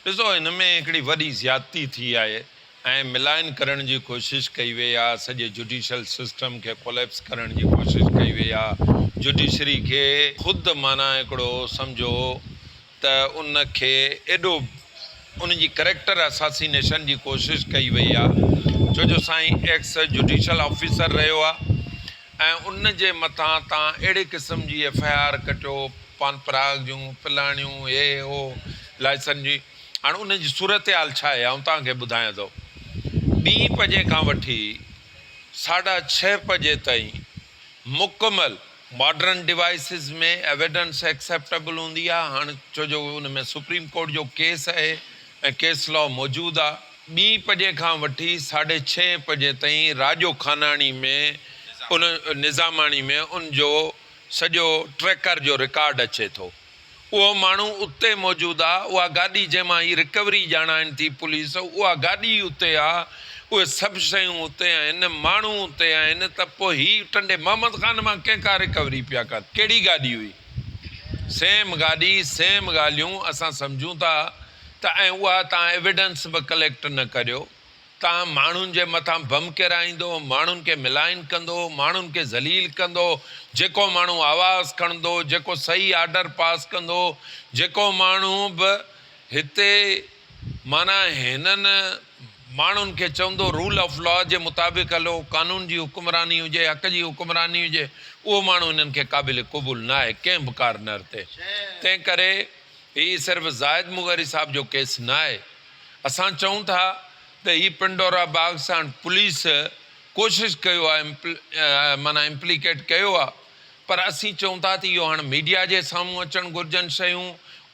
ॾिसो हिन में हिकिड़ी वॾी ज़्यादती थी आहे ऐं मिलाइन करण जी कोशिशि कई वई आहे, सॼे जुडिशल सिस्टम खे कोलेप्स करण जी कोशिशि कई वई आहे। जुडिशरी खे ख़ुदि माना हिकिड़ो सम्झो त उनखे एॾो उनजी करेक्टर असासीनेशन जी कोशिशि कई वई आहे, छो जो साईं एक्स जुडिशल ऑफिसर रहियो आहे ऐं उन जे मथां तव्हां अहिड़े क़िस्म जी FIR कटियो, पान पराग जूं फलाणियूं हे हो लाइसन जी। हाणे उनजी सूरत हाल छा आहे आउं तव्हांखे ॿुधायां थो। 2 बजे खां वठी 6:30 बजे ताईं मुकमल मॉडर्न डिवाइसिस में एविडेंस एक्सेप्टेबल हूंदी आहे। हाणे छो जो उन में सुप्रीम कोर्ट जो केस आहे ऐं केस लॉ मौजूदु आहे। 2 बजे खां वठी 6:30 बजे ताईं राजो खानाणी में उन निज़ामाणी में उनजो सॼो ट्रैकर जो रिकॉर्ड अचे थो। उहो माण्हू उते मौजूदु आहे, उहा गाॾी जंहिंमां ही रिकवरी ॼाणाइनि थी पुलिस, उहा गाॾी उते आहे, उहे सभु शयूं उते आहिनि, माण्हू उते आहिनि। त पोइ हीअ टंडे मोहम्मद ख़ान मां कंहिंखां रिकवरी पिया कनि? कहिड़ी गाॾी हुई? सेम गाॾी, सेम ॻाल्हियूं असां सम्झूं था त ऐं उहा तव्हां एविडेंस बि कलेक्ट न करियो, तव्हां माण्हुनि जे मथां बम किराईंदो, माण्हुनि खे मिलाइन कंदो, माण्हुनि खे ज़लील कंदो, जेको माण्हू आवाज़ु खणंदो, जेको सही आर्डर पास कंदो, जेको माण्हू बि हिते माना हिननि माण्हुनि खे चवंदो रूल ऑफ लॉ जे मुताबिक़ हलो, कानून जी हुकुमरानी हुजे, हक़ जी हुकुमरानी हुजे, उहो माण्हू हिननि खे क़ाबिल क़बूल न आहे कंहिं बि कार्नर ते। तंहिं करे हीअ सिर्फ़ु ज़ाहिद मुग़री साहिब जो केस न आहे। असां चऊं था त हीअ पिंडोरा बाग सां पुलिस कोशिशि कयो आहे, माना इम्प्लीकेट कयो आहे, पर असीं चऊं था त इहो हाणे मीडिया जे साम्हूं अचणु घुरिजनि, शयूं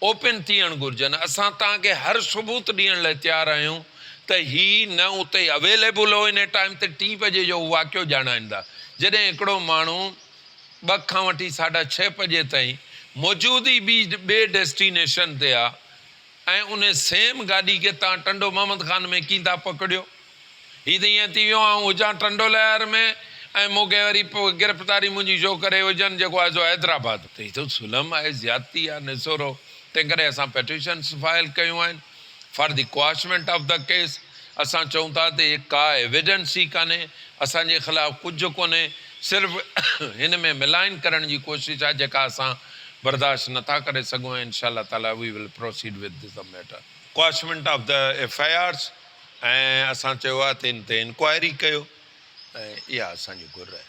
ओपन थियणु घुरिजनि। असां तव्हांखे हर सबूत ॾियण लाइ तयारु आहियूं त हीअ न उते अवेलेबल हो इन टाइम ते 3 बजे जो वाक़ियो ॼाणाईंदा, जॾहिं हिकिड़ो माण्हू 2 खां वठी 6:30 बजे ताईं मौजूदु ई ॿिए डेस्टिनेशन ते आहे ऐं उन सेम गाॾी खे तव्हां टंडो मोहम्मद ख़ान में कीअं था पकड़ियो? हीअ त ईअं थी वियो आउं हुजां टंडो लहर में ऐं मूंखे वरी पोइ गिरफ़्तारी मुंहिंजी छो करे हुजनि, जेको आहे सो हैदराबाद। त हीअ त ज़ुल्म आहे, ज़्यादती आहे, निसोरो। तंहिं करे असां पेटिशन्स फाइल कयूं आहिनि for the quashment of the case. असां चऊं था त इहे का एविडेंस ई कान्हे, असांजे ख़िलाफ़ु कुझु कोन्हे, सिर्फ़ु हिन में मिलाइन करण जी कोशिशि आहे जेका असां बर्दाश्त नथा करे सघूं। इंशाअल्लाह ताला we will proceed with this matter. Quashment of the FIRs ऐं असां चयो आहे त इन ते इंक्वायरी कयो ऐं इहा असांजी घुर आहे।